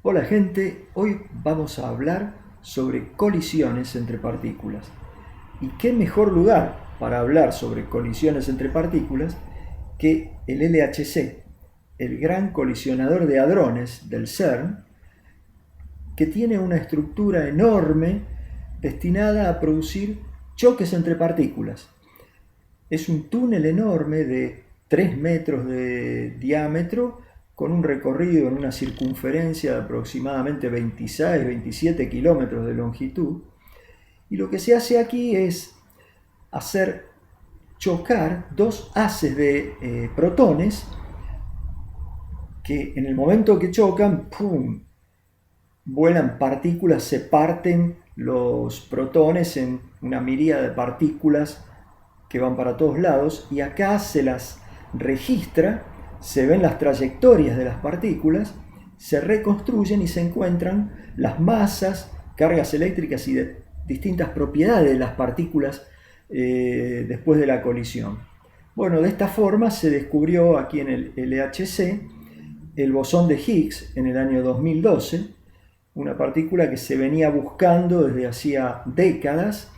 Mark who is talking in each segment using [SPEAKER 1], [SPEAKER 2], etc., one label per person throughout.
[SPEAKER 1] Hola gente, hoy vamos a hablar sobre colisiones entre partículas. ¿Y qué mejor lugar para hablar sobre colisiones entre partículas que el LHC, el gran colisionador de hadrones del CERN, que tiene una estructura enorme destinada a producir choques entre partículas? Es un túnel enorme de 3 metros de diámetro con un recorrido en una circunferencia de aproximadamente 26-27 kilómetros de longitud. Y lo que se hace aquí es hacer chocar dos haces de protones que en el momento que chocan, ¡pum!, vuelan partículas, se parten los protones en una miríada de partículas que van para todos lados, y acá se las registra, se ven las trayectorias de las partículas, se reconstruyen y se encuentran las masas, cargas eléctricas y distintas propiedades de las partículas después de la colisión. Bueno, de esta forma se descubrió aquí en el LHC el bosón de Higgs en el año 2012, una partícula que se venía buscando desde hacía décadas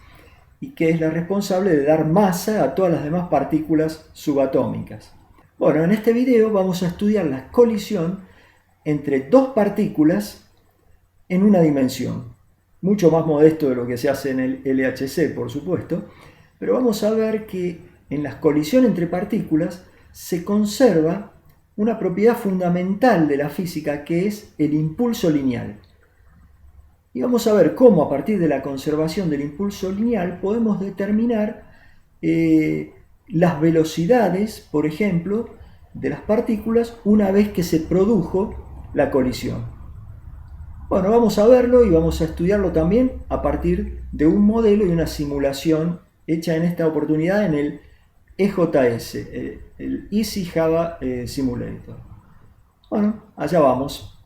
[SPEAKER 1] y que es la responsable de dar masa a todas las demás partículas subatómicas. Bueno, en este video vamos a estudiar la colisión entre dos partículas en una dimensión, mucho más modesto de lo que se hace en el LHC, por supuesto, pero vamos a ver que en la colisión entre partículas se conserva una propiedad fundamental de la física, que es el impulso lineal. Y vamos a ver cómo a partir de la conservación del impulso lineal podemos determinar las velocidades, por ejemplo, de las partículas una vez que se produjo la colisión. Bueno, vamos a verlo y vamos a estudiarlo también a partir de un modelo y una simulación hecha en esta oportunidad en el EJS, el Easy Java Simulator. Bueno, allá vamos.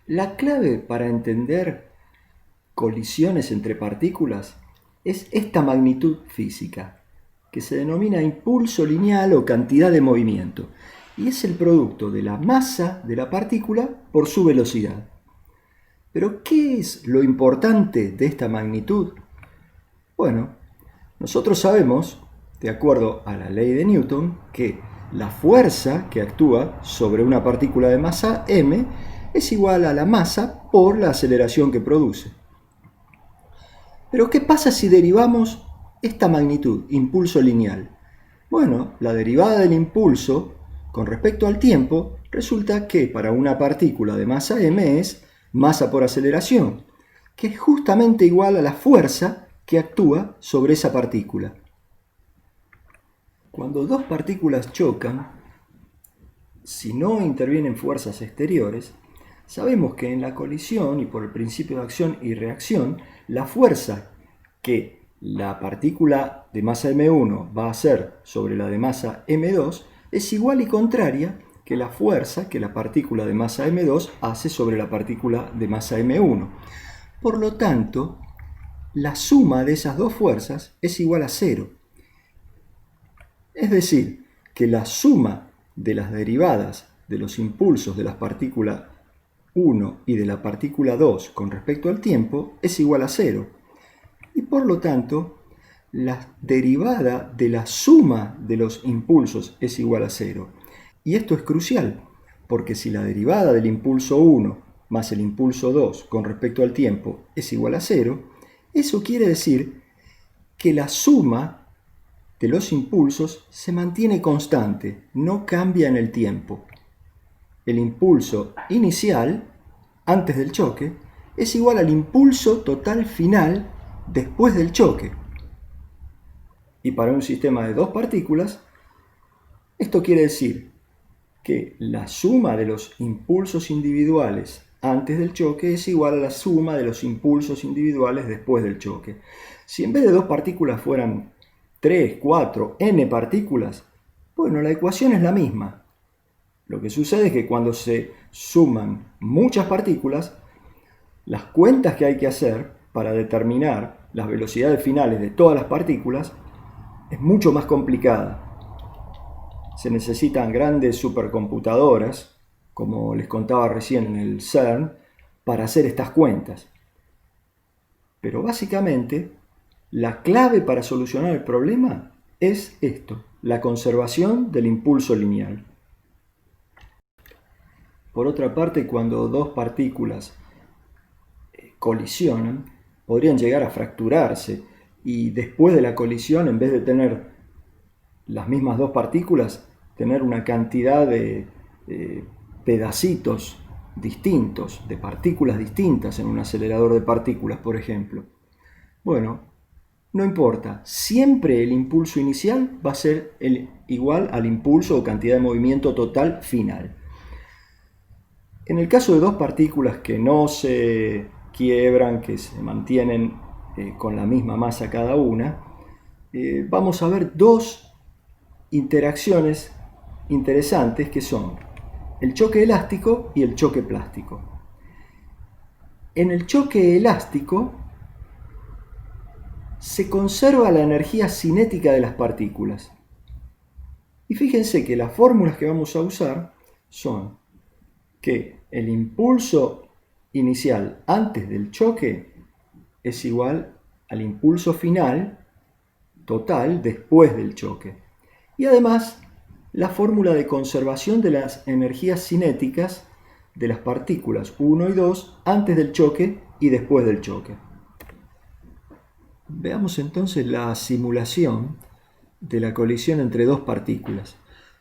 [SPEAKER 1] La clave para entender colisiones entre partículas es esta magnitud física, que se denomina impulso lineal o cantidad de movimiento, y es el producto de la masa de la partícula por su velocidad. Pero, ¿qué es lo importante de esta magnitud? Bueno, nosotros sabemos, de acuerdo a la ley de Newton, que la fuerza que actúa sobre una partícula de masa m es igual a la masa por la aceleración que produce. Pero ¿qué pasa si derivamos esta magnitud, impulso lineal? Bueno, la derivada del impulso con respecto al tiempo resulta que para una partícula de masa m es masa por aceleración, que es justamente igual a la fuerza que actúa sobre esa partícula. Cuando dos partículas chocan, si no intervienen fuerzas exteriores, sabemos que en la colisión y por el principio de acción y reacción, la fuerza que la partícula de masa m1 va a hacer sobre la de masa m2 es igual y contraria que la fuerza que la partícula de masa m2 hace sobre la partícula de masa m1. Por lo tanto, la suma de esas dos fuerzas es igual a cero. Es decir, que la suma de las derivadas de los impulsos de la partícula 1 y de la partícula 2 con respecto al tiempo es igual a 0. Y por lo tanto, la derivada de la suma de los impulsos es igual a 0. Y esto es crucial, porque si la derivada del impulso 1 más el impulso 2 con respecto al tiempo es igual a 0, eso quiere decir que la suma de los impulsos se mantiene constante, no cambia en el tiempo. El impulso inicial, antes del choque, es igual al impulso total final después del choque. Y para un sistema de dos partículas, esto quiere decir que la suma de los impulsos individuales antes del choque es igual a la suma de los impulsos individuales después del choque. Si en vez de dos partículas fueran 3, 4, n partículas, bueno, la ecuación es la misma. Lo que sucede es que cuando se suman muchas partículas, las cuentas que hay que hacer para determinar las velocidades finales de todas las partículas es mucho más complicada. Se necesitan grandes supercomputadoras como les contaba recién en el CERN, para hacer estas cuentas. Pero básicamente, la clave para solucionar el problema es esto, la conservación del impulso lineal. Por otra parte, cuando dos partículas colisionan, podrían llegar a fracturarse y después de la colisión, en vez de tener las mismas dos partículas, tener una cantidad de pedacitos distintos, de partículas distintas en un acelerador de partículas, por ejemplo. Bueno, no importa, siempre el impulso inicial va a ser igual al impulso o cantidad de movimiento total final. En el caso de dos partículas que no se quiebran, que se mantienen con la misma masa cada una, vamos a ver dos interacciones interesantes que son el choque elástico y el choque plástico. En el choque elástico se conserva la energía cinética de las partículas. Y fíjense que las fórmulas que vamos a usar son que el impulso inicial antes del choque es igual al impulso final total después del choque. Y además, la fórmula de conservación de las energías cinéticas de las partículas 1 y 2 antes del choque y después del choque. Veamos entonces la simulación de la colisión entre dos partículas.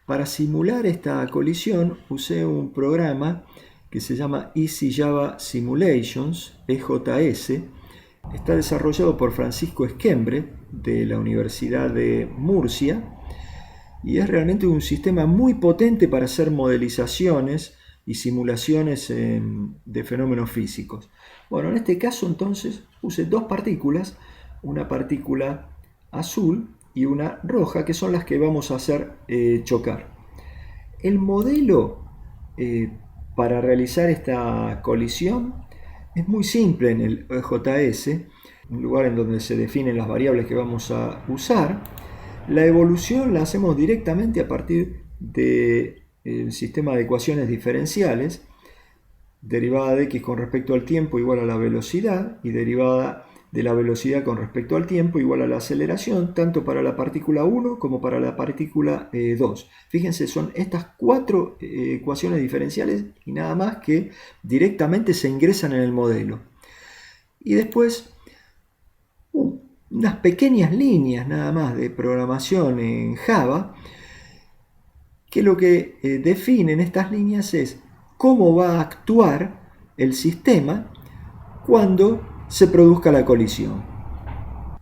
[SPEAKER 1] Para simular esta colisión usé un programa que se llama Easy Java Simulations, EJS. Está desarrollado por Francisco Esquembre de la Universidad de Murcia y es realmente un sistema muy potente para hacer modelizaciones y simulaciones de fenómenos físicos. Bueno, en este caso entonces usé dos partículas, una partícula azul y una roja, que son las que vamos a hacer chocar. El modelo para realizar esta colisión es muy simple en el EJS, un lugar en donde se definen las variables que vamos a usar. La evolución la hacemos directamente a partir del sistema de ecuaciones diferenciales, derivada de x con respecto al tiempo igual a la velocidad y derivada de la velocidad con respecto al tiempo igual a la aceleración, tanto para la partícula 1 como para la partícula 2. Fíjense, son estas cuatro ecuaciones diferenciales y nada más que directamente se ingresan en el modelo. Y después, unas pequeñas líneas nada más de programación en Java, que lo que definen estas líneas es cómo va a actuar el sistema cuando se produzca la colisión.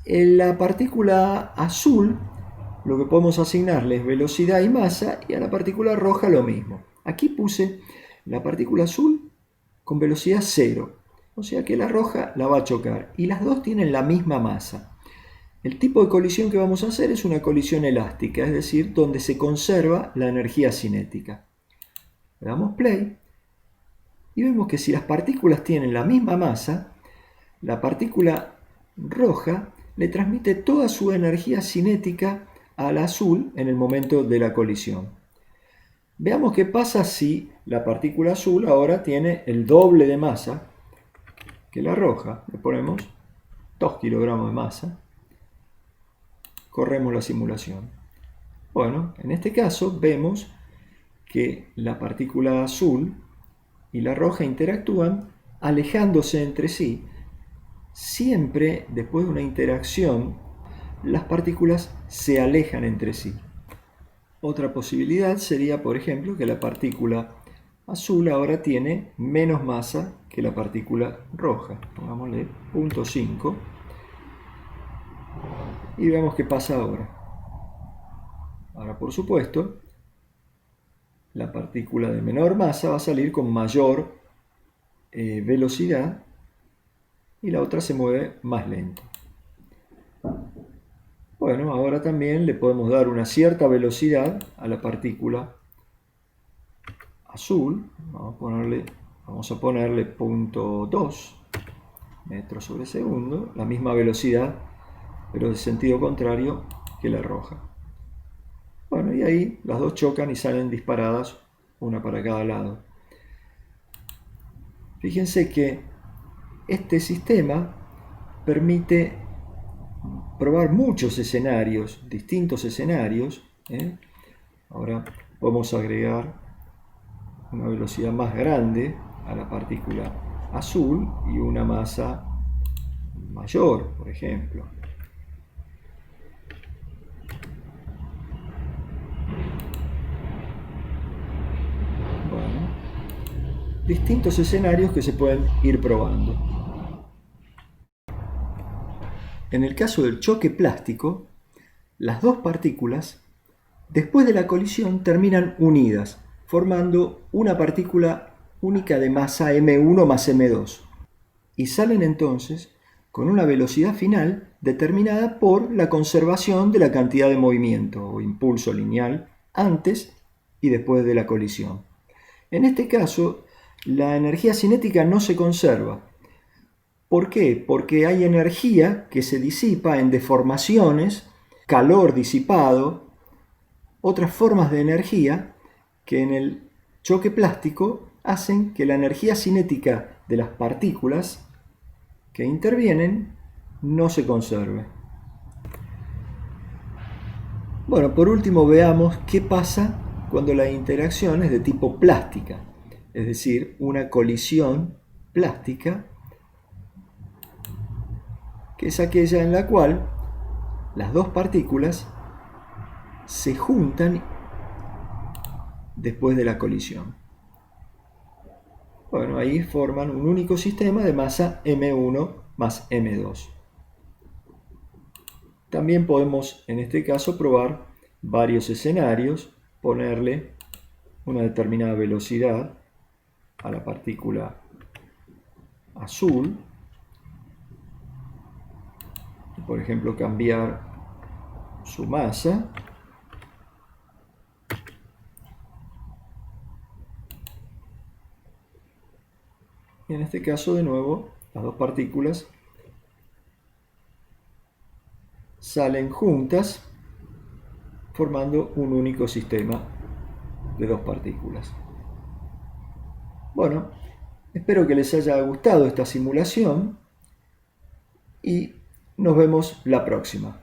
[SPEAKER 1] En la partícula azul lo que podemos asignarle es velocidad y masa, y a la partícula roja lo mismo. Aquí puse la partícula azul con velocidad 0, o sea que la roja la va a chocar, y las dos tienen la misma masa. El tipo de colisión que vamos a hacer es una colisión elástica, es decir, donde se conserva la energía cinética. Le damos play y vemos que si las partículas tienen la misma masa, la partícula roja le transmite toda su energía cinética al azul en el momento de la colisión. Veamos qué pasa si la partícula azul ahora tiene el doble de masa que la roja. Le ponemos 2 kilogramos de masa. Corremos la simulación. Bueno, en este caso vemos que la partícula azul y la roja interactúan alejándose entre sí. Siempre después de una interacción, las partículas se alejan entre sí. Otra posibilidad sería, por ejemplo, que la partícula azul ahora tiene menos masa que la partícula roja. Pongámosle 0.5 y veamos qué pasa ahora. Ahora, por supuesto, la partícula de menor masa va a salir con mayor velocidad y la otra se mueve más lento. Bueno, ahora también le podemos dar una cierta velocidad a la partícula azul. Vamos a ponerle 0.2 metros sobre segundo, la misma velocidad, pero de sentido contrario que la roja. Bueno, y ahí las dos chocan y salen disparadas, una para cada lado. Fíjense que este sistema permite probar muchos escenarios, distintos escenarios. Ahora podemos agregar una velocidad más grande a la partícula azul y una masa mayor, por ejemplo. Bueno, distintos escenarios que se pueden ir probando. En el caso del choque plástico, las dos partículas, después de la colisión, terminan unidas, formando una partícula única de masa m1 más m2. Y salen entonces con una velocidad final determinada por la conservación de la cantidad de movimiento o impulso lineal antes y después de la colisión. En este caso, la energía cinética no se conserva. ¿Por qué? Porque hay energía que se disipa en deformaciones, calor disipado, otras formas de energía que en el choque plástico hacen que la energía cinética de las partículas que intervienen no se conserve. Bueno, por último veamos qué pasa cuando la interacción es de tipo plástica, es decir, una colisión plástica, que es aquella en la cual las dos partículas se juntan después de la colisión. Bueno, ahí forman un único sistema de masa m1 más m2. También podemos, en este caso, probar varios escenarios, ponerle una determinada velocidad a la partícula azul, y, por ejemplo, cambiar su masa. Y en este caso, de nuevo, las dos partículas salen juntas formando un único sistema de dos partículas. Bueno, espero que les haya gustado esta simulación y nos vemos la próxima.